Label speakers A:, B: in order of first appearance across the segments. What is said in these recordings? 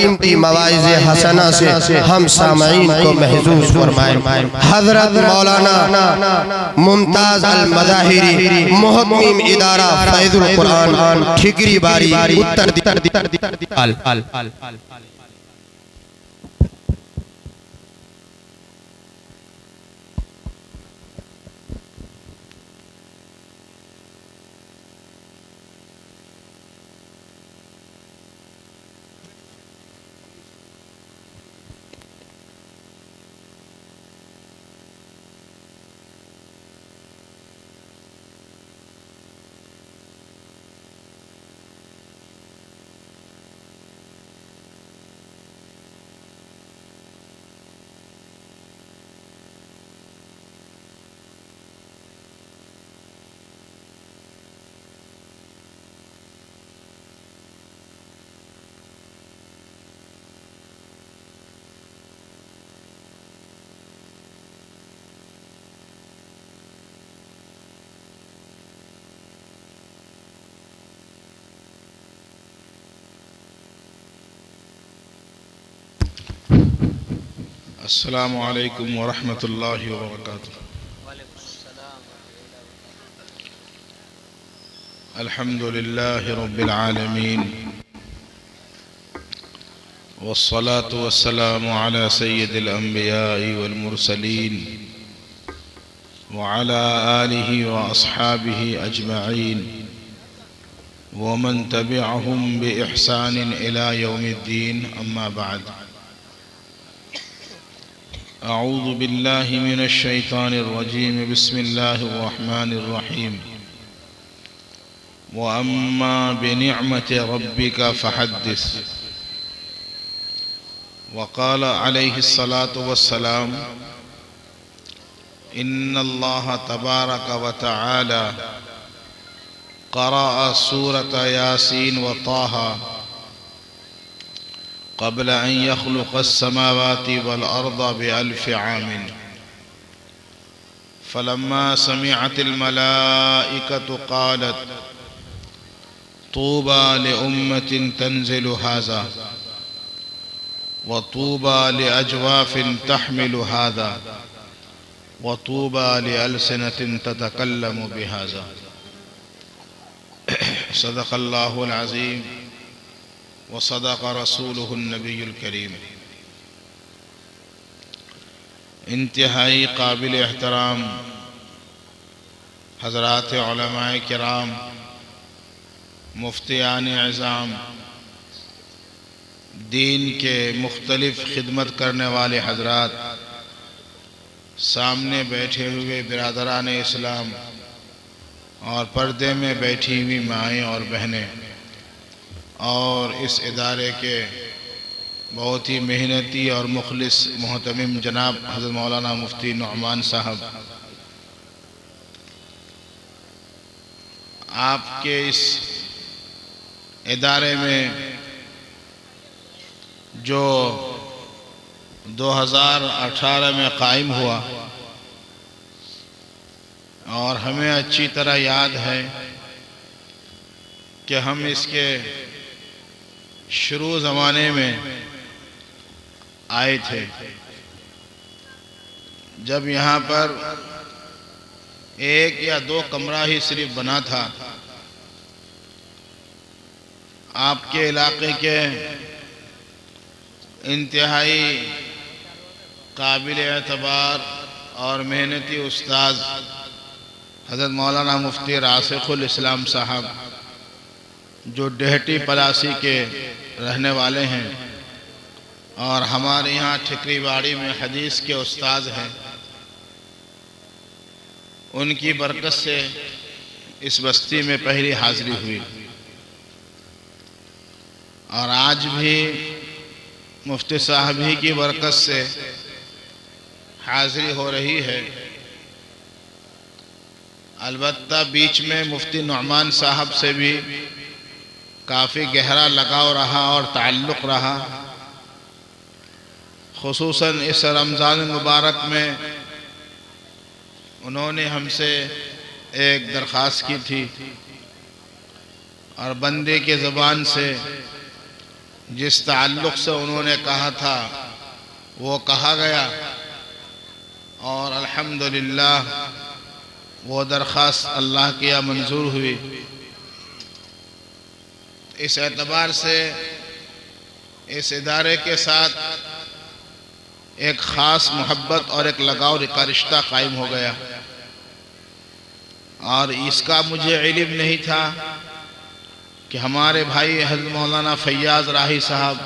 A: कीमती मवाइज़ हसना से हम सामईन को महजूज फरमाएं। हज़रत मौलाना मुमताज़ अल मज़ाहिरी मुहम्मिम इदारा फैज़ुल कुरान ठिकरी बारी उत्तर
B: अस्सलामु अलैकुम वरहमतुल्लाहि वबरकातुहू। अल्हम्दुलिल्लाहि रब्बिल आलमीन वस्सलातु वस्सलामु अला सय्यिदिल अंबियाइ वल मुरसलीन व अला आलिहि व अस्हाबिहि अजमईन व मन तबिअहुम बि इहसानिन इला यौमिद्दीन, अम्मा बाद। अऊज़ु बिल्लाहि मिनश शैतानिर रजीम, बिस्मिल्लाहिर रहमानिर रहीम। व अम्मा बिनिअमति रब्बिका फहद्दिस। व क़ाल अलैहिस्सलातु वस्सलाम, इन्नल्लाह तबारक व तआला क़रअ सूरत यासीन व ताहा क़ब्ल अन यख़्लुक़ अस्समावाति वल अर्द बिअल्फ़ि आमिन। फ़लम्मा समिअतिल मलाइकतु क़ालत तूबा लिउम्मतिन तंज़िलु हाज़ा व तूबा लिअजवाफ़िन तहमिलु हाज़ा व तूबा लिअल्सिनतिन ततकल्लमु बिहाज़ा। सदक़ल्लाहुल अज़ीम व सदक़ रसूलुहुन नबियुल करीम। इंतहाई काबिल एहतराम हज़रात उलमाए किराम, मुफ्तियान इज़ाम, दीन के मुख्तलिफ़ खिदमत करने वाले हज़रात, सामने बैठे हुए बिरादरान इस्लाम और पर्दे में बैठी हुई माएँ और बहनें, और इस इदारे के बहुत ही मेहनती और मुखलिस मोहतमिम जनाब हज़रत मौलाना मुफ्ती नुअमान साहब, आपके इस इदारे में जो 2018 में कायम हुआ और हमें अच्छी तरह याद है कि हम इसके शुरू ज़माने में आए थे, जब यहाँ पर एक या दो कमरा ही सिर्फ बना था। आपके इलाके के इंतहाई काबिल एतबार और मेहनती उस्ताद हज़रत मौलाना मुफ्ती रासिखुल इस्लाम साहब, जो डेहटी पलासी के रहने वाले हैं और हमारे यहाँ ठिकरीबाड़ी में हदीस के उस्ताद हैं, उनकी बरकत से इस बस्ती में पहली हाज़िरी हुई और आज भी मुफ्ती साहब ही की बरकत से हाज़िरी हो रही है। अलबत्ता बीच में मुफ्ती नुअमान साहब से भी काफ़ी गहरा लगाव रहा और ताल्लुक़ रहा। ख़ुसूसन इस रमज़ान मुबारक में उन्होंने हमसे एक दरख्वास्त की थी और बंदे के ज़बान से जिस ताल्लुक़ से उन्होंने कहा था वो कहा गया और अल्हम्दुलिल्लाह वो दरख्वास्त अल्लाह की यहाँ मंजूर हुई। इस एतबार से इस इदारे के साथ एक ख़ास मोहब्बत और एक लगाव का रिश्ता कायम हो गया और इसका मुझे इल्म नहीं था कि हमारे भाई हज़रत मौलाना फैयाज़ राही साहब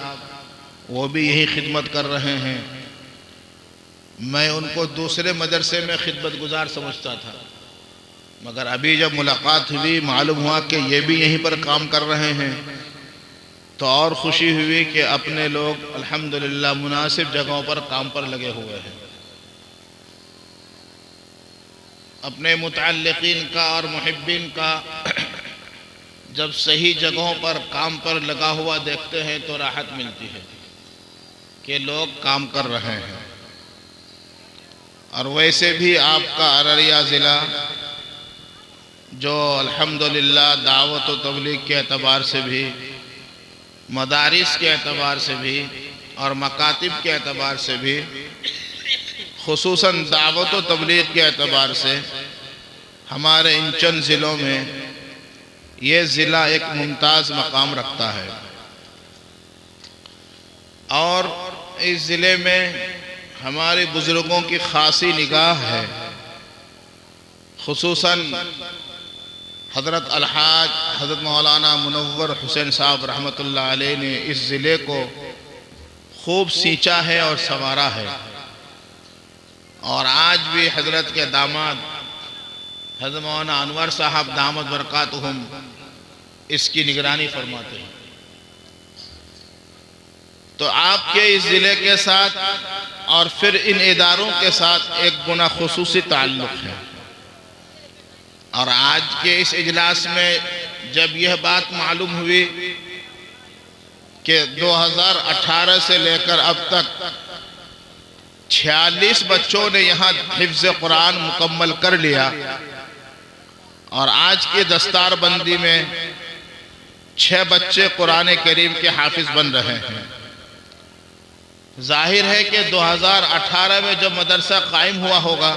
B: वो भी यही खिदमत कर रहे हैं। मैं उनको दूसरे मदरसे में खिदमत गुजार समझता था, मगर अभी जब मुलाकात हुई मालूम हुआ कि ये भी यहीं पर काम कर रहे हैं तो और ख़ुशी हुई कि अपने लोग अल्हम्दुलिल्लाह मुनासिब जगहों पर काम पर लगे हुए हैं। अपने मुतअल्लिक़ीन का और मुहिब्बीन का जब सही जगहों पर काम पर लगा हुआ देखते हैं तो राहत मिलती है कि लोग काम कर रहे हैं। और वैसे भी आपका अररिया ज़िला जो अल्हम्दुलिल्लाह दावत व तबलीग के एतबार से भी, मदारिस के एतबार से भी और मकातिब के एतबार से भी, खुसूसन दावत व तबलीग के एतबार से हमारे इन चंद ज़िलों में ये ज़िला एक मुमताज़ मकाम रखता है। और इस ज़िले में हमारे बुज़ुर्गों की ख़ासी निगाह है। खुसूसन हज़रत अलहाज हज़रत मौलाना मुनव्वर हुसैन साहब रहमतुल्लाह अलैह ने इस ज़िले को खूब सींचा है और संवारा है। और आज भी हज़रत के दामाद हज़रत मौलाना अनवर साहब दामद बरकातुहुम इसकी निगरानी फरमाते हैं। तो आपके इस ज़िले के साथ और फिर इन इदारों के साथ एक गुना खुसूसी ताल्लुक़ है। और आज के इस इजलास में जब यह बात मालूम हुई कि 2018 से लेकर अब तक 46 बच्चों ने यहाँ हिफ्ज़ कुरान मुकम्मल कर लिया और आज की दस्तारबंदी में 6 बच्चे कुरान करीम के हाफिज बन रहे हैं। जाहिर है कि 2018 में जब मदरसा कायम हुआ होगा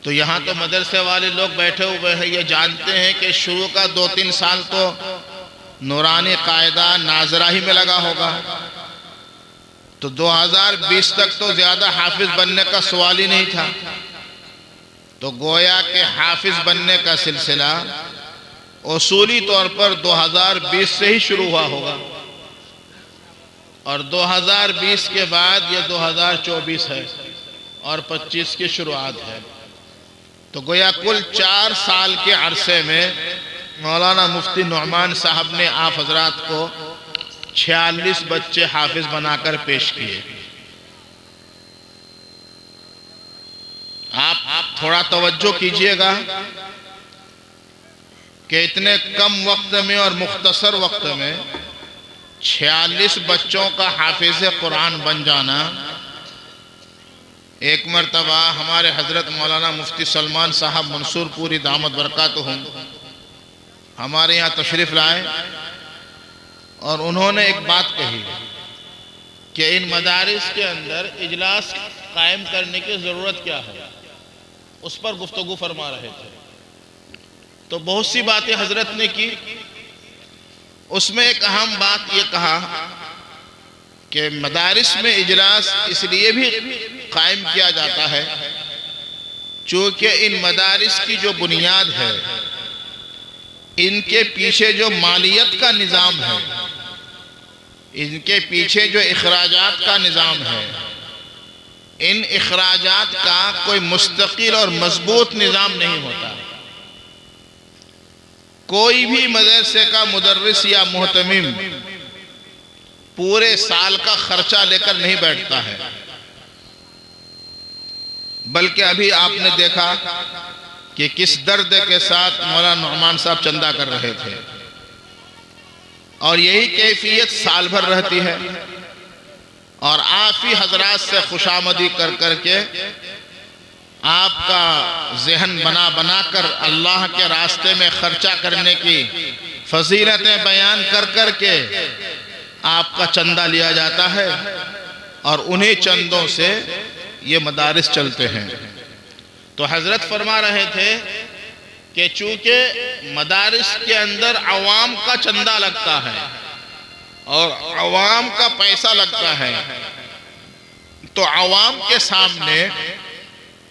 B: तो यहाँ तो मदरसे वाले लोग बैठे हुए हैं, ये जानते हैं कि शुरू का 2-3 साल तो नूरानी कायदा नाजराही में लगा होगा, तो 2020 तक तो ज़्यादा हाफिज बनने का सवाल ही नहीं था। तो गोया के हाफिज बनने का सिलसिला उसूली तौर पर 2020 से ही शुरू हुआ होगा और 2020 के बाद ये 2024 है और 25 की शुरुआत है। तो गोया कुल 4 साल के अरसे में मौलाना मुफ्ती नुअमान साहब ने आप हजरात को 46 बच्चे हाफिज बनाकर पेश किए। आप थोड़ा तवज्जो कीजिएगा कि इतने कम वक्त में और मुख्तसर वक्त में 46 बच्चों का हाफिज कुरान बन जाना। एक मरतबा हमारे हज़रत मौलाना मुफ्ती सलमान साहब मंसूरपुरी दामद बरकातुहुम हमारे यहाँ तशरीफ़ लाए और उन्होंने एक बात कही कि इन मदारिस के अंदर इजलास कायम करने की ज़रूरत क्या है, उस पर गुफ्तगू फरमा रहे थे। तो बहुत सी बातें हज़रत ने की, उसमें एक अहम बात ये कहा कि मदारिस में इजलास इसलिए भी कायम किया जाता है चूँकि इन मदारिस की जो बुनियाद है, इनके पीछे जो मालियत का निज़ाम है, इनके पीछे जो इखराजात का निज़ाम है, इन इखराजात का कोई मुस्तकिल और मजबूत निज़ाम नहीं होता। कोई भी मदरसे का मुदर्रिस या मुहतमिम पूरे साल का खर्चा लेकर नहीं बैठता है, बल्कि अभी आपने देखा कि किस दर्द के साथ मौलाना नुअमान साहब चंदा कर रहे थे और यही कैफियत साल भर रहती है। और आप ही हजरात से खुशामदी कर करके आपका जहन बना बना कर अल्लाह के रास्ते में खर्चा करने की फजीलतें बयान कर करके आपका चंदा लिया जाता है और उन्हीं चंदों से ये मदारिस चलते हैं। तो हजरत फरमा रहे थे कि चूंकि मदारिस के अंदर अवाम का चंदा लगता है और अवाम का पैसा लगता है, तो अवाम के सामने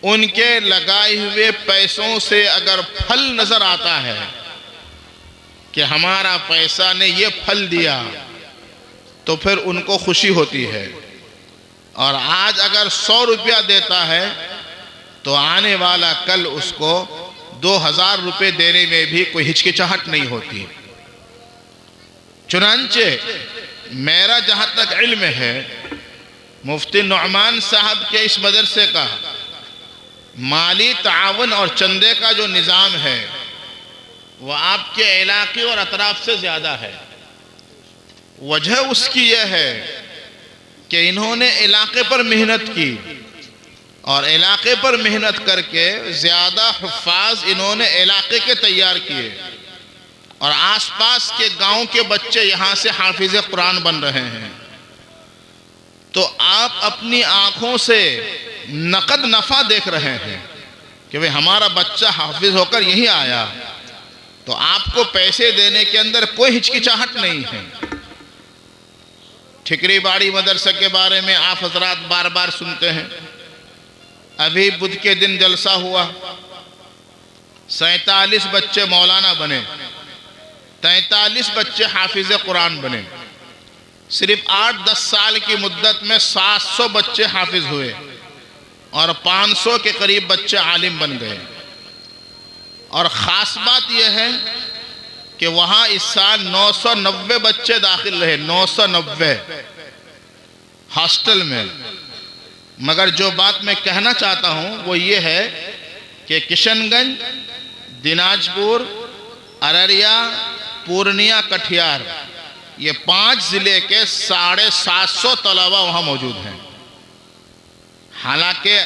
B: उनके लगाए हुए पैसों से अगर फल नजर आता है कि हमारा पैसा ने ये फल दिया, तो फिर उनको खुशी होती है। और आज अगर 100 रुपया देता है तो आने वाला कल उसको 2000 रुपये देने में भी कोई हिचकिचाहट नहीं होती। चुनांचे मेरा जहां तक इल्म है, मुफ्ती नुअमान साहब के इस मदरसे का माली तावन और चंदे का जो निज़ाम है वह आपके इलाके और अतराफ से ज़्यादा है। वजह उसकी यह है कि इन्होंने इलाके पर मेहनत की और इलाके पर मेहनत करके ज़्यादा हुफ़ाज़ इन्होंने इलाके के तैयार किए और आसपास के गांव के बच्चे यहाँ से हाफिज़ कुरान बन रहे हैं। तो आप अपनी आँखों से नकद नफ़ा देख रहे हैं कि भाई हमारा बच्चा हाफिज़ होकर यहीं आया, तो आपको पैसे देने के अंदर कोई हिचकिचाहट नहीं है। ठिकरी बाड़ी मदरसे के बारे में आप हजरात बार बार सुनते हैं। अभी बुध के दिन जलसा हुआ, 47 बच्चे मौलाना बने, 43 बच्चे हाफिज़ कुरान बने। सिर्फ 8-10 साल की मुद्दत में 700 बच्चे हाफिज हुए और 500 के करीब बच्चे आलिम बन गए। और ख़ास बात यह है कि वहाँ इस साल 990 बच्चे दाखिल रहे, 990 हॉस्टल में। मगर जो बात मैं कहना चाहता हूँ वो ये है कि किशनगंज, दिनाजपुर, अररिया, पूर्णिया, कटिहार, ये 5 ज़िले के 750 तलबा वहाँ मौजूद हैं। हालांकि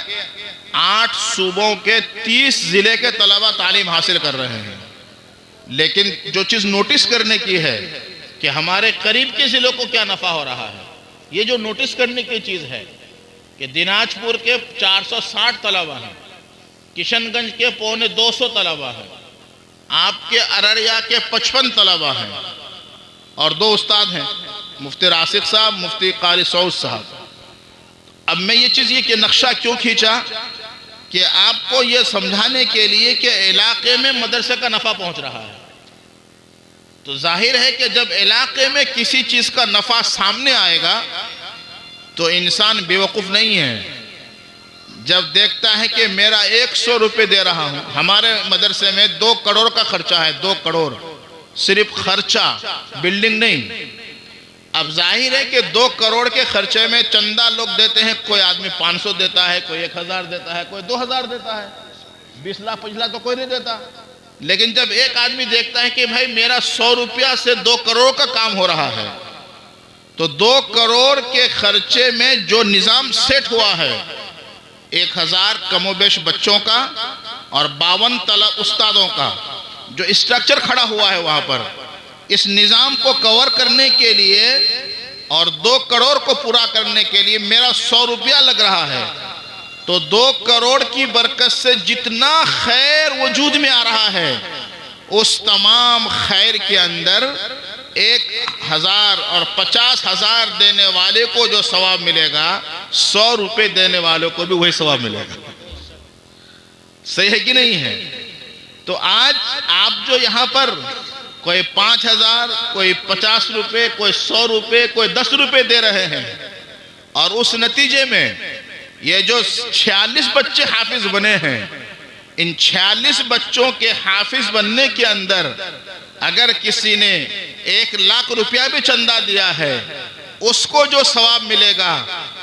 B: 8 सूबों के 30 ज़िले के तलबा तालीम हासिल कर रहे हैं, लेकिन जो चीज़ नोटिस करने की है कि हमारे करीब के ज़िलों को क्या नफ़ा हो रहा है, ये जो नोटिस करने की चीज़ है कि दिनाजपुर के 460 तलबा हैं, किशनगंज के 250 तलबा हैं, आपके अररिया के 55 तलबा हैं और 2 उस्ताद हैं, मुफ्ती राशिद साहब, मुफ्ती कारी सऊद साहब। अब मैं ये चीज़ ये कि नक्शा क्यों खींचा कि आपको ये समझाने के लिए कि इलाके में मदरसे का नफ़ा पहुंच रहा है। तो जाहिर है कि जब इलाके में किसी चीज़ का नफ़ा सामने आएगा तो इंसान बेवकूफ़ नहीं है। जब देखता है कि मेरा 100 रुपये दे रहा हूँ, हमारे मदरसे में 2 करोड़ का खर्चा है, 2 करोड़ सिर्फ खर्चा, बिल्डिंग नहीं। अब जाहिर है कि 2 करोड़ के खर्चे में चंदा लोग देते हैं, कोई आदमी 500 देता है, कोई 1000 देता है, कोई 2000 देता है, 20 लाख 25 लाख तो कोई नहीं देता। लेकिन जब एक आदमी देखता है कि भाई मेरा 100 रुपया से 2 करोड़ का काम हो रहा है, तो 2 करोड़ के खर्चे में जो निज़ाम सेट हुआ है, 1000 कमोबेश बच्चों का और 52 तलब उस्तादों का जो स्ट्रक्चर खड़ा हुआ है वहाँ पर, इस निज़ाम को कवर करने के लिए और 2 करोड़ को पूरा करने के लिए मेरा 100 रुपया लग रहा है। तो 2 करोड़ की बरकत से जितना खैर वजूद में आ रहा है, उस तमाम खैर के अंदर 1000 और 50,000 देने वाले को जो सवाब मिलेगा, 100 रुपये देने वालों को भी वही सवाब मिलेगा। सही है कि नहीं है? तो आज आप जो यहाँ पर कोई 5000, कोई 50 रुपये, कोई 100 रुपये, कोई 10 रुपये दे रहे हैं, और उस नतीजे में ये जो 46 बच्चे हाफिज बने हैं, इन 46 बच्चों के हाफिज बनने के अंदर अगर किसी ने 1 लाख रुपया भी चंदा दिया है, उसको जो सवाब मिलेगा,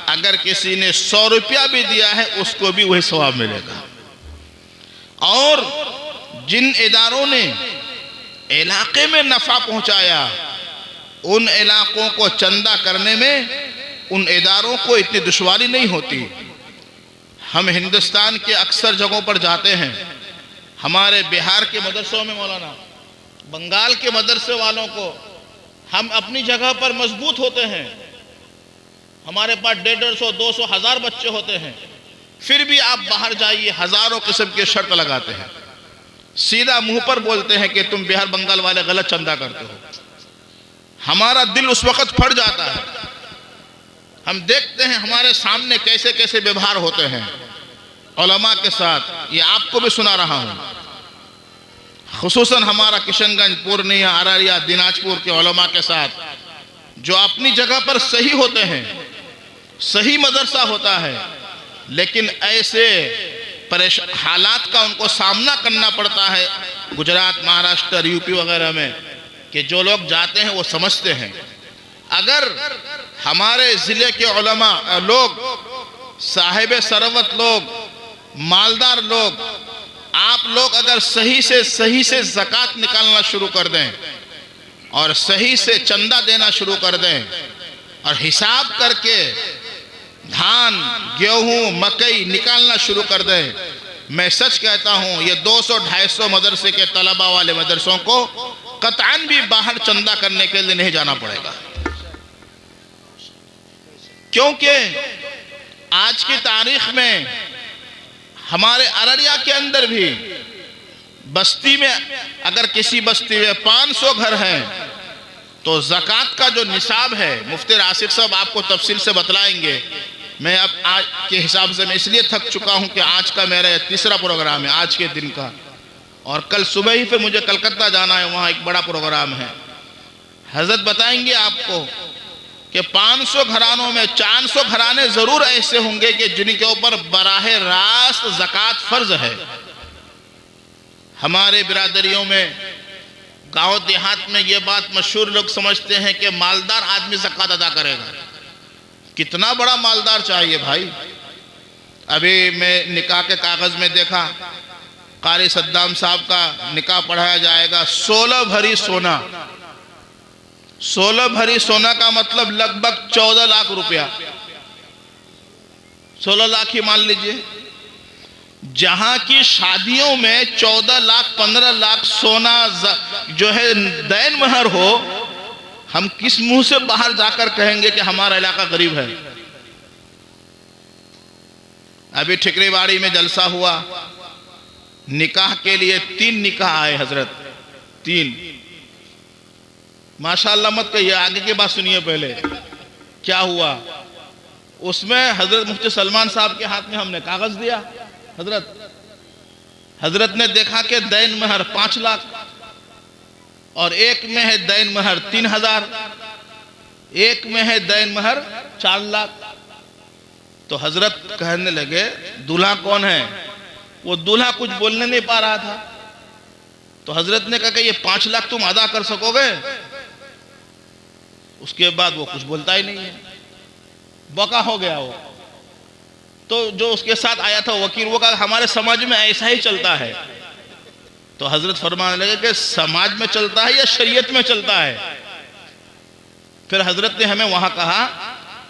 B: अगर किसी ने 100 रुपया भी दिया है, उसको भी वही सवाब मिलेगा। और जिन इदारों ने इलाके में नफ़ा पहुंचाया, उन इलाकों को चंदा करने में उन इदारों को इतनी दुश्वारी नहीं होती। हम हिंदुस्तान के अक्सर जगहों पर जाते हैं, हमारे बिहार के मदरसों में मौलाना, बंगाल के मदरसे वालों को हम अपनी जगह पर मजबूत होते हैं, हमारे पास 150, 200, 1000 बच्चे होते हैं, फिर भी आप बाहर जाइए हजारों किस्म के शर्त लगाते हैं, सीधा मुंह पर बोलते हैं कि तुम बिहार बंगाल वाले गलत चंदा करते हो। हमारा दिल उस वक्त फट जाता है। हम देखते हैं हमारे सामने कैसे कैसे व्यवहार होते हैं उलमा के साथ। ये आपको भी सुना रहा हूं, खुसूसन हमारा किशनगंज, पूर्णिया, अररिया, दिनाजपुर के उलमा के साथ, जो अपनी जगह पर सही होते हैं, सही मदरसा होता है, लेकिन ऐसे हालात का उनको सामना करना पड़ता है गुजरात, महाराष्ट्र, यूपी वगैरह में, कि जो लोग जाते हैं वो समझते हैं। अगर हमारे ज़िले के उलमा लोग, साहिब सरवत लोग, मालदार लोग, आप लोग अगर सही से ज़कात निकालना शुरू कर दें और सही से चंदा देना शुरू कर दें और हिसाब करके धान, गेहूं, मकई निकालना शुरू कर दें, मैं सच कहता हूं ये 200-250 मदरसे के तलबा वाले मदरसों को कतअन भी बाहर चंदा करने के लिए नहीं जाना पड़ेगा। क्योंकि आज की तारीख में हमारे अररिया के अंदर भी बस्ती में, अगर किसी बस्ती में 500 घर हैं तो ज़कात का जो निसाब है, मुफ्ती राशिद साहब आपको तफसील से बतलाएंगे। मैं अब आज के हिसाब से मैं इसलिए थक चुका हूं कि आज का मेरा तीसरा प्रोग्राम है आज के दिन का, और कल सुबह ही पे मुझे कलकत्ता जाना है, वहाँ एक बड़ा प्रोग्राम है। हजरत बताएंगे आपको कि 500 घरानों में 400 घराने ज़रूर ऐसे होंगे कि जिनके ऊपर बराहे रास्त ज़कात फ़र्ज है। हमारे बिरादरियों में, गांव देहात में ये बात मशहूर, लोग समझते हैं कि मालदार आदमी ज़कात अदा करेगा। कितना बड़ा मालदार चाहिए भाई। अभी मैं निकाह के कागज़ में देखा, कारी सद्दाम साहब का निकाह पढ़ाया जाएगा, 16 भरी सोना। 16 भरी सोना का मतलब लगभग 14 लाख रुपया, 16 लाख ही मान लीजिए। जहां की शादियों में 14 लाख 15 लाख सोना जो है दैन महर हो, हम किस मुंह से बाहर जाकर कहेंगे कि हमारा इलाका गरीब है। अभी ठिकरीवाड़ी में जलसा हुआ, निकाह के लिए 3 निकाह आए हजरत, 3। माशाअल्लाह मत कहिए, आगे की बात सुनिए पहले क्या हुआ। उसमें हजरत मुफ्ती सलमान साहब के हाथ में हमने कागज दिया। हजरत ने देखा कि दैन महर 5 लाख और एक में है दैन महर 3000, एक में है दैन महर 4 लाख। तो हजरत कहने लगे दूल्हा कौन है? वो दूल्हा कुछ बोलने नहीं पा रहा था। तो हजरत ने कहा कि ये 5 लाख तुम अदा कर सकोगे? उसके बाद वो कुछ बोलता ही नहीं है, बका हो गया वो। तो जो उसके साथ आया था वकील, वो कहा हमारे समाज में ऐसा ही चलता है। तो हजरत फरमाने लगे कि समाज में चलता है या शरीयत में चलता है? फिर हजरत ने हमें वहां कहा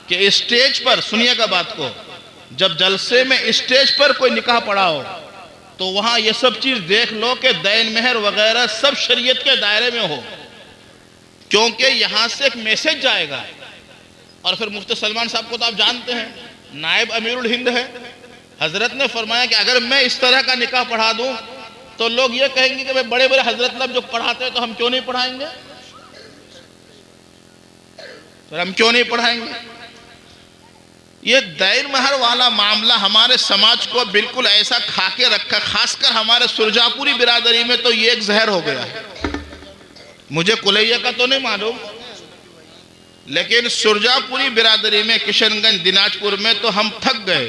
B: कि स्टेज पर, सुनिएगा बात को, जब जलसे में स्टेज पर कोई निकाह पढ़ा हो तो वहां ये सब चीज देख लो कि दैन मेहर वगैरह सब शरीयत के दायरे में हो, क्योंकि यहां से एक मैसेज जाएगा। और फिर मुफ्ती सलमान साहब को तो आप जानते हैं, नायब अमीरुल हिंद है। हजरत ने फरमाया कि अगर मैं इस तरह का निकाह पढ़ा दूं तो लोग ये कहेंगे कि भाई बड़े बड़े हजरत लोग जो पढ़ाते हैं तो हम क्यों नहीं पढ़ाएंगे, फिर हम क्यों नहीं पढ़ाएंगे। ये दैन महर वाला मामला हमारे समाज को बिल्कुल ऐसा खाके रखा, खासकर हमारे सुरजापुरी बिरादरी में तो ये एक जहर हो गया है। मुझे कुलैया का तो नहीं मालूम, लेकिन सुरजापुरी बिरादरी में, किशनगंज, दिनाजपुर में तो हम थक गए।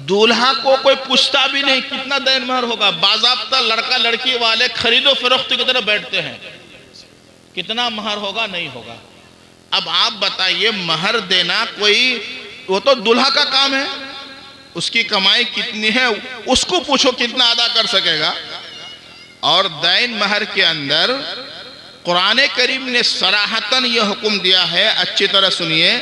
B: दूल्हा को कोई पूछता भी नहीं कितना दैन महर होगा, बाज़ाब्ता लड़का लड़की वाले खरीदो फरोख्त की तरह बैठते हैं, कितना महर होगा, नहीं होगा। अब आप बताइए, महर देना कोई, वो तो दूल्हा का काम है, उसकी कमाई कितनी है उसको पूछो कितना अदा कर सकेगा। और दैन महर के अंदर कुरान करीम ने सराहतन यह हुक्म दिया है, अच्छी तरह सुनिए।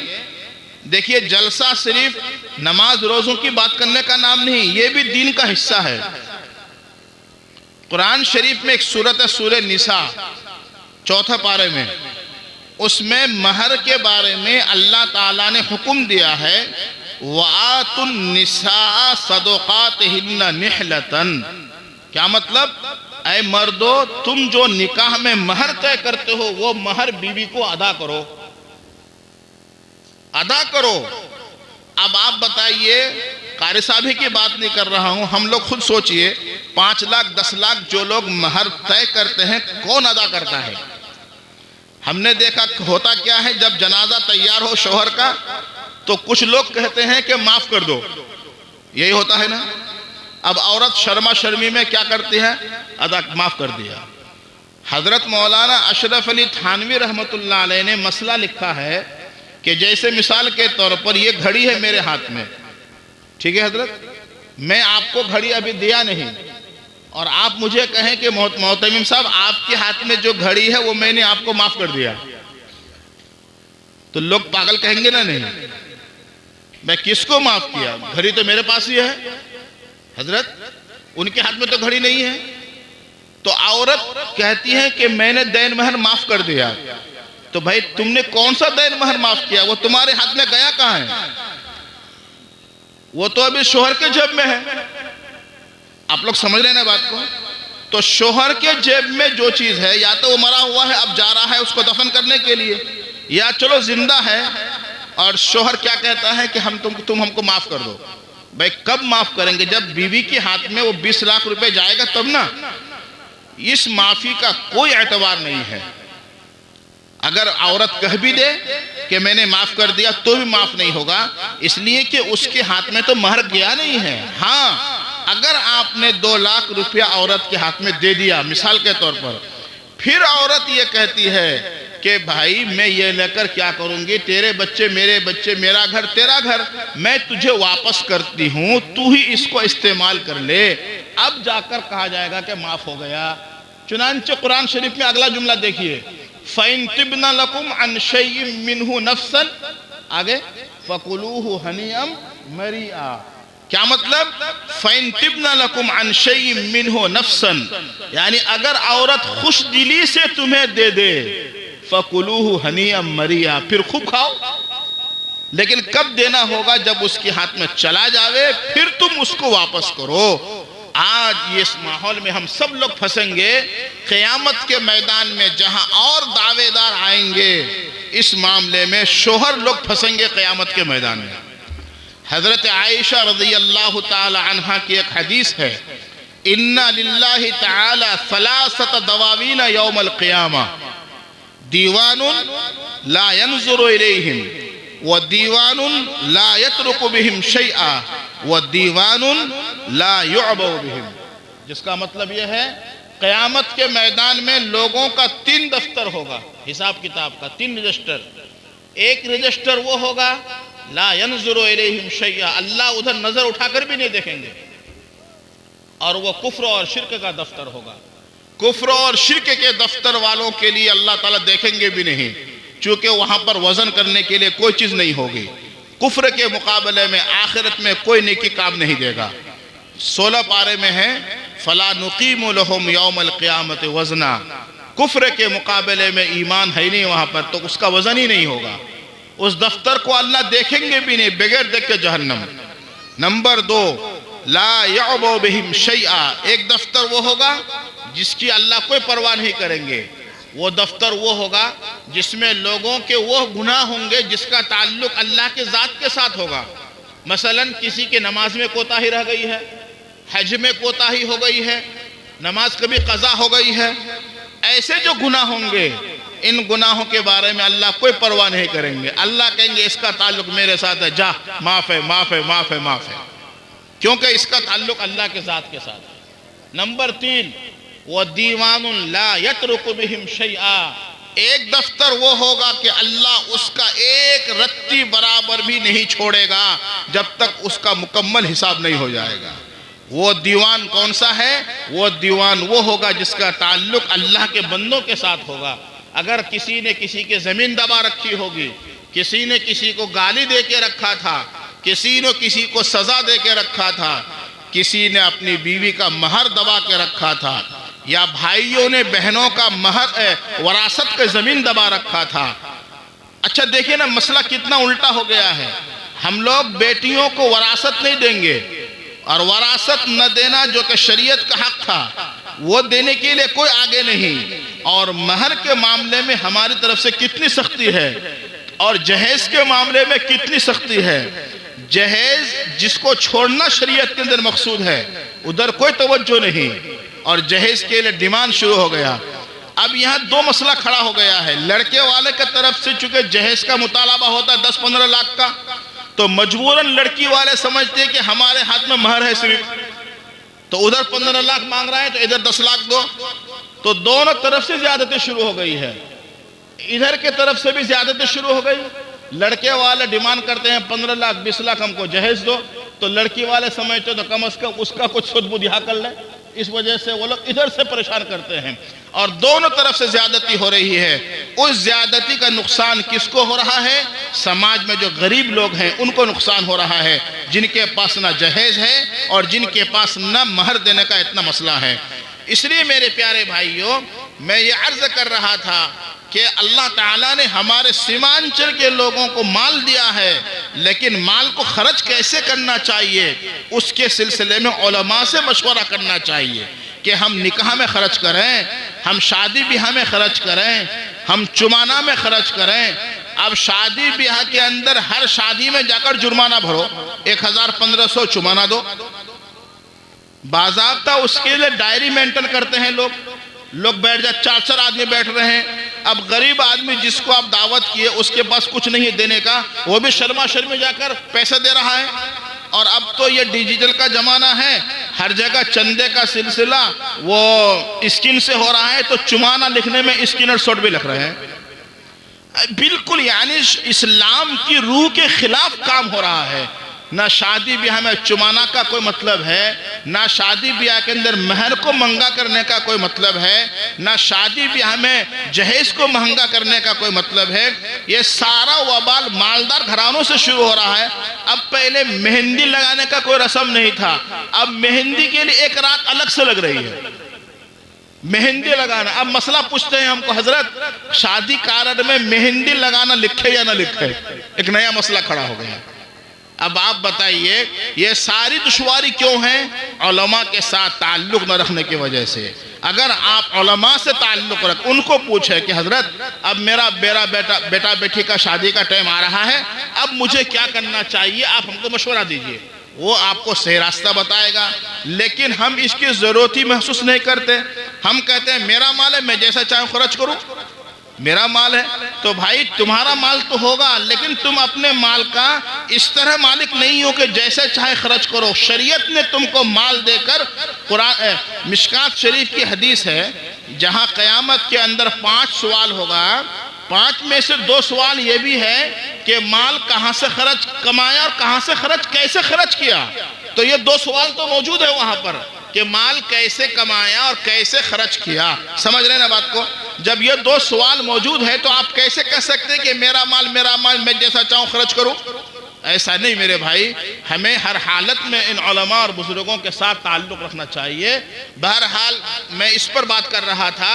B: देखिए, जलसा सिर्फ नमाज रोज़ों की बात करने का नाम नहीं, ये भी दीन का हिस्सा है। कुरान शरीफ में एक सूरत है, सूरह निसा, चौथा पारे में, उसमें महर के बारे में अल्लाह ताला ने हुक्म दिया है, वातुन निसा सदक़ातिहिन्ना निहलतन। क्या मतलब? ऐ मर्दो, तुम जो निकाह में महर तय करते हो वो महर बीवी को अदा करो, अदा करो। अब आप बताइए, कारी साहब की बात नहीं कर रहा हूं, हम लोग खुद सोचिए, 5 लाख 10 लाख जो लोग महर तय करते हैं, कौन अदा करता है? हमने देखा होता क्या है, जब जनाजा तैयार हो शौहर का तो कुछ लोग कहते हैं कि माफ कर दो, यही होता है ना। अब औरत शर्मा शर्मी में क्या करती है? अदा माफ कर दिया। हजरत मौलाना अशरफ अली थानवी रहमतुल्लाह अलैह ने मसला लिखा है कि जैसे मिसाल के तौर पर ये घड़ी है मेरे हाथ में, ठीक है हजरत, मैं आपको घड़ी अभी दिया नहीं और आप मुझे कहें कि मोहतमिम साहब आपके हाथ में जो घड़ी है वो मैंने आपको माफ कर दिया, तो लोग पागल कहेंगे ना? नहीं, मैं किसको माफ किया? घड़ी तो मेरे पास ही है हजरत, उनके हाथ में तो घड़ी नहीं है। तो औरत कहती है कि मैंने दैन महर माफ कर दिया, तो भाई तुमने कौन सा दैन महर माफ किया? वो तुम्हारे हाथ में गया कहां है? वो तो अभी शोहर के जेब में है। आप लोग समझ रहे हैं ना बात को? तो शोहर के जेब में जो चीज है, या तो वो मरा हुआ है अब जा रहा है उसको दफन करने के लिए, या चलो जिंदा है और शोहर क्या कहता है कि हम तुम हमको माफ कर दो। भाई कब माफ करेंगे? जब बीवी के हाथ में वो 20 लाख रुपए जाएगा तब ना। इस माफी का कोई एतबार नहीं है। अगर औरत कह भी दे कि मैंने माफ कर दिया तो भी माफ नहीं होगा, इसलिए कि उसके हाथ में तो महर गया नहीं है। हाँ, अगर आपने 2 लाख रुपया औरत के हाथ में दे दिया मिसाल के तौर पर, फिर औरत ये कहती है कि भाई मैं ये लेकर क्या करूंगी, तेरे बच्चे मेरे बच्चे, मेरा घर तेरा घर, मैं तुझे वापस करती हूं, तू ही इसको इस्तेमाल कर ले, अब जाकर कहा जाएगा कि माफ हो गया। चुनांचे कुरान शरीफ में अगला जुमला देखिए, फ़इन तिब्ना लकुम अन शैइन मिन्हु नफ्सन, आगे फकुलूहु हनीअम मरिआ। क्या मतलब? फ़इन तिब्ना लकुम अन शैइन मिन्हु नफ्सन, यानी अगर औरत खुश दिली से तुम्हें दे दे, फकुलूहु हनीअम मरिआ, फिर खूब खाओ। लेकिन कब देना होगा? जब उसके हाथ में चला जावे, फिर तुम उसको वापस करो। आज इस माहौल में हम सब लोग फंसेंगे क़यामत के मैदान में, जहां और दावेदार आएंगे इस मामले में शोहर लोग फंसेंगे क़यामत के मैदान में। हजरत आयशा रज़ियल्लाहु ताला अन्हा की एक हदीस है, इन्ना लिल्लाहि ताला सलासत दवावीन यौमल क़ियामा, दीवानुन ला यंजुरु इलैहिम व दीवानुन ला यत्रुकु बिहिम शैआ व दीवानुन ला युअबु बिहिम। जिसका मतलब यह है, क़यामत के मैदान में लोगों का 3 दफ्तर होगा हिसाब किताब का, 3 रजिस्टर। एक रजिस्टर वो होगा ला यंजुरु इलैहिम शैआ, अल्लाह उधर नजर उठाकर भी नहीं देखेंगे, और वो कुफ्र और शिर्क का दफ्तर होगा। कुफ्र और शिर्क के दफ्तर वालों के लिए अल्लाह ताला देखेंगे भी नहीं, चूंकि वहां पर वजन करने के लिए कोई चीज नहीं होगी। कुफ्र के मुकाबले में आखिरत में कोई नेकी काम नहीं देगा। 16 पारे में है, फला नुकीमु लहुम यौमल क़ियामत वजना, कुफ्र के मुकाबले में ईमान है नहीं वहां पर, तो उसका वजन ही नहीं होगा। उस दफ्तर को अल्लाह देखेंगे भी नहीं, बगैर देख के जहन्नम। नंबर 2, ला यअबु बिहिम शैआ, एक दफ्तर वो होगा जिसकी अल्लाह कोई परवाह नहीं करेंगे। वो दफ्तर वो होगा जिसमें लोगों के वो गुनाह होंगे जिसका ताल्लुक अल्लाह के ज़ात के साथ होगा। मसलन किसी के नमाज में कोताही रह गई है, हज में कोताही हो गई है, नमाज कभी कज़ा हो गई है, ऐसे जो गुनाह होंगे, इन गुनाहों के बारे में अल्लाह कोई परवाह नहीं करेंगे। अल्लाह कहेंगे इसका ताल्लुक मेरे साथ है, जा माफ़ है माफ़ है माफ़ है माफ़ है, क्योंकि इसका ताल्लुक अल्लाह के ज़ात के साथ है। नंबर 3, वो दीवानुन ला यत्रुकु बिहिम शैआ, एक दफ्तर वो होगा कि अल्लाह उसका एक रत्ती बराबर भी नहीं छोड़ेगा जब तक उसका मुकम्मल हिसाब नहीं हो जाएगा। वो दीवान कौन सा है? वो दीवान वो होगा जिसका ताल्लुक अल्लाह के बंदों के साथ होगा। अगर किसी ने किसी के ज़मीन दबा रखी होगी, किसी ने किसी को गाली दे के रखा था, किसी ने किसी को सज़ा दे के रखा था, किसी ने अपनी बीवी का महर दबा के रखा था, या भाइयों ने बहनों का महर वरासत का ज़मीन दबा रखा था। अच्छा देखिए ना, मसला कितना उल्टा हो गया है। हम लोग बेटियों को वरासत नहीं देंगे, और वरासत न देना जो कि शरीयत का हक था वो देने के लिए कोई आगे नहीं। और महर के मामले में हमारी तरफ से कितनी सख्ती है, और जहेज के मामले में कितनी सख्ती है। जहेज जिसको छोड़ना शरीयत के अंदर मकसूद है, उधर कोई तवज्जो नहीं, और जहेज के लिए डिमांड शुरू हो गया। अब यहाँ दो मसला खड़ा हो गया है। लड़के वाले की तरफ से चूंकि जहेज का मुतालबा होता है 10-15 लाख का, तो मजबूरन लड़की वाले समझते हैं कि हमारे हाथ में महर है सिर्फ, तो उधर 15 लाख मांग रहा है तो इधर 10 लाख दो। तो दोनों तरफ से ज्यादती शुरू हो गई है, इधर के तरफ से भी ज्यादती शुरू हो गई। लड़के वाले डिमांड करते हैं 15 लाख 20 लाख हमको जहेज दो, तो लड़की वाले समझते तो कम से कम उसका कुछ सुध बुधिया कर ले। इस वजह से वो लोग इधर से परेशान करते हैं, और दोनों तरफ से ज्यादती हो रही है। उस ज्यादती का नुकसान किसको हो रहा है? समाज में जो गरीब लोग हैं उनको नुकसान हो रहा है, जिनके पास ना जहेज है और जिनके पास ना महर देने का इतना मसला है। इसलिए मेरे प्यारे भाइयों, मैं ये अर्ज कर रहा था कि अल्लाह ताला ने हमारे सीमांचल के लोगों को माल दिया है, लेकिन माल को खर्च कैसे करना चाहिए उसके सिलसिले में उलमा से मशवरा करना चाहिए कि हम निकाह में खर्च करें, हम शादी ब्याह में खर्च करें, हम चुमाना में खर्च करें। अब शादी ब्याह के अंदर हर शादी में जाकर जुर्माना भरो, 1000-1500 चुमाना दो, बाज़ाब्ता उसके लिए डायरी मेंटेन करते हैं लोग बैठ जा, 4-4 आदमी बैठ रहे हैं। अब गरीब आदमी जिसको आप दावत किए उसके पास कुछ नहीं है देने का, वो भी शर्मा शर्मी जाकर पैसा दे रहा है। और अब तो ये डिजिटल का जमाना है, हर जगह चंदे का सिलसिला वो स्किन से हो रहा है, तो चुमाना लिखने में स्किन और शॉट भी लिख रहे हैं। बिल्कुल यानी इस्लाम की रूह के खिलाफ काम हो रहा है। ना शादी ब्याह में चुमाना का कोई मतलब है, ना शादी ब्याह के अंदर महर को महंगा करने का कोई मतलब है, ना शादी ब्याह में जहेज को महंगा करने का कोई मतलब है। ये सारा वबाल मालदार घरानों से शुरू हो रहा है। अब पहले मेहंदी लगाने का कोई रस्म नहीं था, अब मेहंदी के लिए एक रात अलग से लग रही है, मेहंदी लगाना। अब मसला पूछते हैं हमको, हजरत शादी कार्ड में मेहंदी लगाना लिखे या ना लिखे? एक नया मसला खड़ा हो गया। अब आप बताइए ये सारी दुश्वारी क्यों है? उलमा के साथ ताल्लुक न रखने की वजह से। अगर आप उलमा से ताल्लुक रख, उनको पूछे कि हजरत अब मेरा बेटा बेटी का शादी का टाइम आ रहा है, अब मुझे क्या करना चाहिए, आप हमको मशवरा दीजिए, वो आपको सही रास्ता बताएगा। लेकिन हम इसकी ज़रूरत ही महसूस नहीं करते। हम कहते हैं मेरा माल है, मैं जैसा चाहूँ खर्च करूँ, मेरा माल है। तो भाई तुम्हारा माल तो होगा, लेकिन तुम अपने माल का इस तरह मालिक नहीं हो कि जैसे चाहे खर्च करो। शरीयत ने तुमको माल देकर, कुरान मिशकात शरीफ की हदीस है जहाँ क़यामत के अंदर 5 सवाल होगा, 5 में से 2 सवाल ये भी है कि माल कहाँ से खर्च कमाया और कहाँ से खर्च कैसे खर्च किया। तो ये 2 सवाल तो मौजूद है वहाँ पर कि माल कैसे कमाया और कैसे खर्च किया। समझ रहे ना बात को? जब ये 2 सवाल मौजूद है तो आप कैसे कह सकते हैं कि मेरा माल मैं जैसा चाहूँ खर्च करूँ? ऐसा नहीं मेरे भाई, हमें हर हालत में इन उलमा और बुजुर्गों के साथ ताल्लुक़ रखना चाहिए। बहरहाल मैं इस पर बात कर रहा था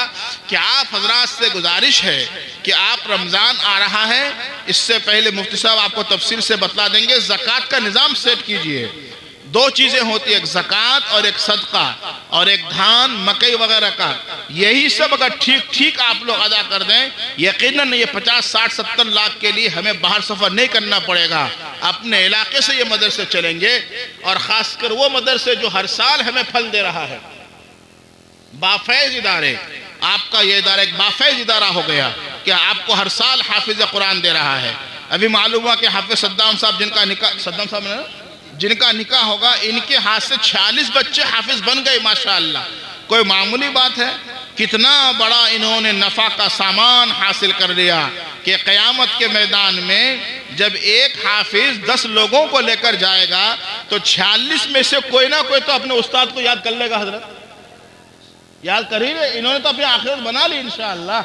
B: कि आप हजरात से गुजारिश है कि आप रमज़ान आ रहा है, इससे पहले मुफ्ती साहब आपको तफसील से बतला देंगे, ज़कात का निज़ाम सेट कीजिए। 2 चीज़ें होती है, एक ज़कात और एक सदका, और एक धान मकई वगैरह का। यही सब अगर ठीक आप लोग अदा कर दें, यकीनन ये 50, 60, 70 लाख के लिए हमें बाहर सफ़र नहीं करना पड़ेगा। अपने इलाके से ये मदरसे चलेंगे, और ख़ासकर वो मदरसे जो हर साल हमें फल दे रहा है, बाफैज़ इदारे। आपका ये इदारा एक बाफैज़ इदारा हो गया कि आपको हर साल हाफिज़ कुरान दे रहा है। अभी मालूम हुआ कि हाफिज़ सद्दाम साहब जिनका निकाह होगा, इनके हाथ से 46 बच्चे हाफिज बन गए माशाअल्लाह। कोई मामूली बात है? कितना बड़ा इन्होंने नफ़ा का सामान हासिल कर लिया कि क़यामत के मैदान में जब एक हाफिज 10 लोगों को लेकर जाएगा तो 46 में से कोई ना कोई तो अपने उस्ताद को याद कर लेगा। हजरत याद कर ही रहे, इन्होंने तो अपनी आखिरत बना ली इंशाअल्लाह,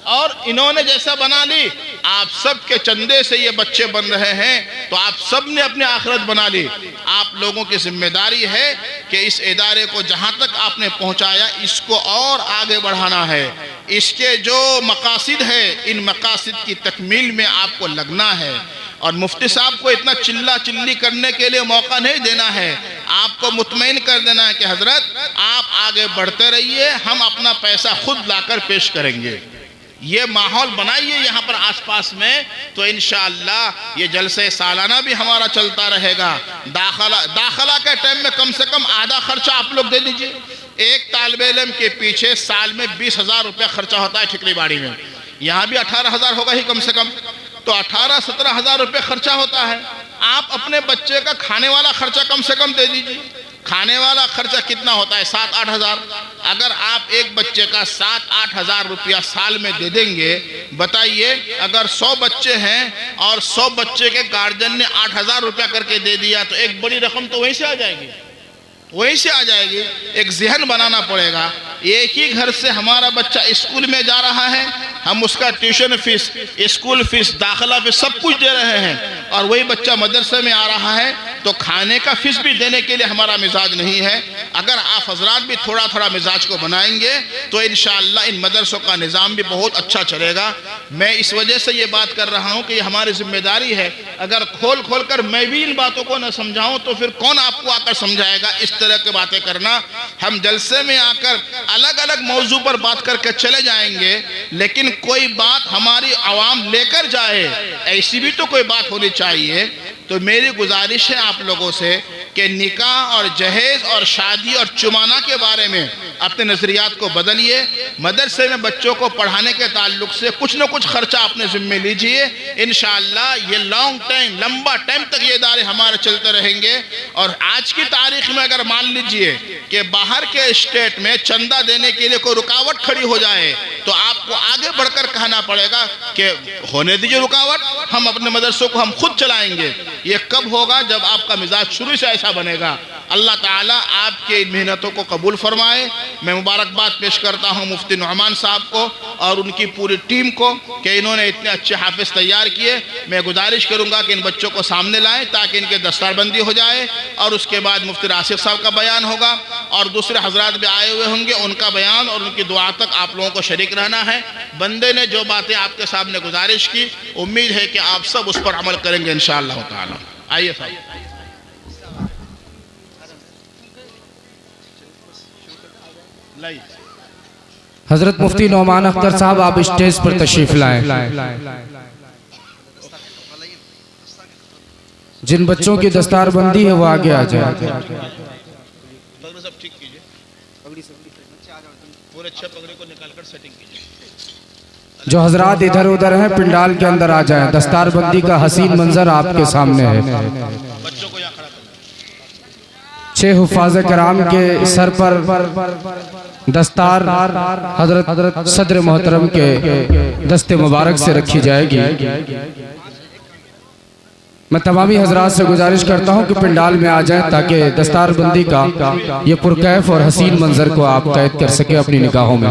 B: और इन्होंने जैसा बना ली, आप सब के चंदे से ये बच्चे बन रहे हैं, तो आप सब ने अपनी आखिरत बना ली। आप लोगों की जिम्मेदारी है कि इस इदारे को जहाँ तक आपने पहुँचाया इसको और आगे बढ़ाना है। इसके जो मकासद है इन मकासद की तकमील में आपको लगना है और मुफ्ती साहब को इतना चिल्ला चिल्ली करने के लिए मौका नहीं देना है। आपको मुतमईन कर देना है कि हजरत आप आगे बढ़ते रहिए, हम अपना पैसा खुद लाकर पेश करेंगे। ये माहौल बनाइए यहाँ पर आसपास में, तो इंशाअल्लाह ये जलसे सालाना भी हमारा चलता रहेगा। दाखला के टाइम में कम से कम आधा खर्चा आप लोग दे दीजिए। एक तालिबे इल्म के पीछे साल में 20,000 रुपया खर्चा होता है ठिकरी बाड़ी में, यहाँ भी 18,000 होगा ही कम से कम, तो 18-17,000 रुपये खर्चा होता है। आप अपने बच्चे का खाने वाला खर्चा कम से कम दे दीजिए। खाने वाला खर्चा कितना होता है? 7-8 हज़ार। अगर आप एक बच्चे का 7-8 हज़ार रुपया साल में दे देंगे, बताइए अगर 100 बच्चे हैं और 100 बच्चे के गार्जियन ने 8,000 रुपया करके दे दिया तो एक बड़ी रकम तो वहीं से आ जाएगी, वहीं से आ जाएगी। एक जहन बनाना पड़ेगा। एक ही घर से हमारा बच्चा स्कूल में जा रहा है, हम उसका ट्यूशन फीस, स्कूल फीस, दाखिला फीस सब कुछ दे रहे हैं, और वही बच्चा मदरसे में आ रहा है तो खाने का फीस भी देने के लिए हमारा मिजाज नहीं है। अगर आप हजरात भी थोड़ा थोड़ा मिजाज को बनाएंगे तो इंशाअल्लाह इन मदरसों का निज़ाम भी बहुत अच्छा चलेगा। मैं इस वजह से ये बात कर रहा हूँ कि ये हमारी जिम्मेदारी है। अगर खोल खोल कर मैं भी इन बातों को न समझाऊँ तो फिर कौन आपको आकर समझाएगा? इस तरह की बातें करना, हम जलसे में आकर अलग अलग मौजू पर बात करके चले जाएंगे, लेकिन कोई बात हमारी आवाम लेकर जाए, ऐसी भी तो कोई बात होनी चाहिए। तो मेरी गुजारिश है आप लोगों से कि निकाह और जहेज और शादी और चुमाना के बारे में अपने नज़रियात को बदलिए। मदरसे में बच्चों को पढ़ाने के ताल्लुक से कुछ न कुछ खर्चा अपने ज़िम्मे लीजिए। इंशाअल्लाह ये लॉन्ग टाइम, लंबा टाइम तक ये इदारे हमारे चलते रहेंगे। और आज की तारीख में अगर मान लीजिए कि बाहर के स्टेट में चंदा देने के लिए कोई रुकावट खड़ी हो जाए तो आपको आगे बढ़कर कहना पड़ेगा कि होने दीजिए रुकावट, हम अपने मदरसों को हम खुद चलाएंगे। ये कब होगा? जब आपका मिजाज शुरू से ऐसा बनेगा। अल्लाह ताला आपके इन मेहनतों को कबूल फरमाए। मैं मुबारकबाद पेश करता हूँ मुफ्ती नुअमान साहब को और उनकी पूरी टीम को कि इन्होंने इतने अच्छे हाफिज तैयार किए। मैं गुजारिश करूँगा कि इन बच्चों को सामने लाएं ताकि इनके दस्तारबंदी हो जाए, और उसके बाद मुफ्ती राशिद साहब का बयान होगा और दूसरे हजरात भी आए हुए होंगे, उनका बयान और उनकी दुआ तक आप लोगों को शरीक रहना है। बंदे ने जो बातें आपके सामने गुजारिश की, उम्मीद है कि आप सब उस पर अमल करेंगे इंशाअल्लाह ताला। आइए साहब।
C: हजरत मुफ्ती नौमान अख्तर साहब आप स्टेज पर तशरीफ लाएं। जिन बच्चों की दस्तारबंदी है वो आगे आ जाए। जो हजरात इधर उधर हैं पिंडाल के अंदर आ जाएं। दस्तारबंदी का हसीन मंजर आपके सामने है। 6 हुफ़ाज़ कराम के सर पर दस्तार हजरत सदर मोहतरम के दस्ते मुबारक से रखी जाएगी। मैं तमामी हजरात से गुजारिश करता हूं कि पिंडाल में आ जाएं ताकि दस्तारबंदी का ये पुरकैफ और हसीन मंजर को आप कैद कर सके अपनी निगाहों में।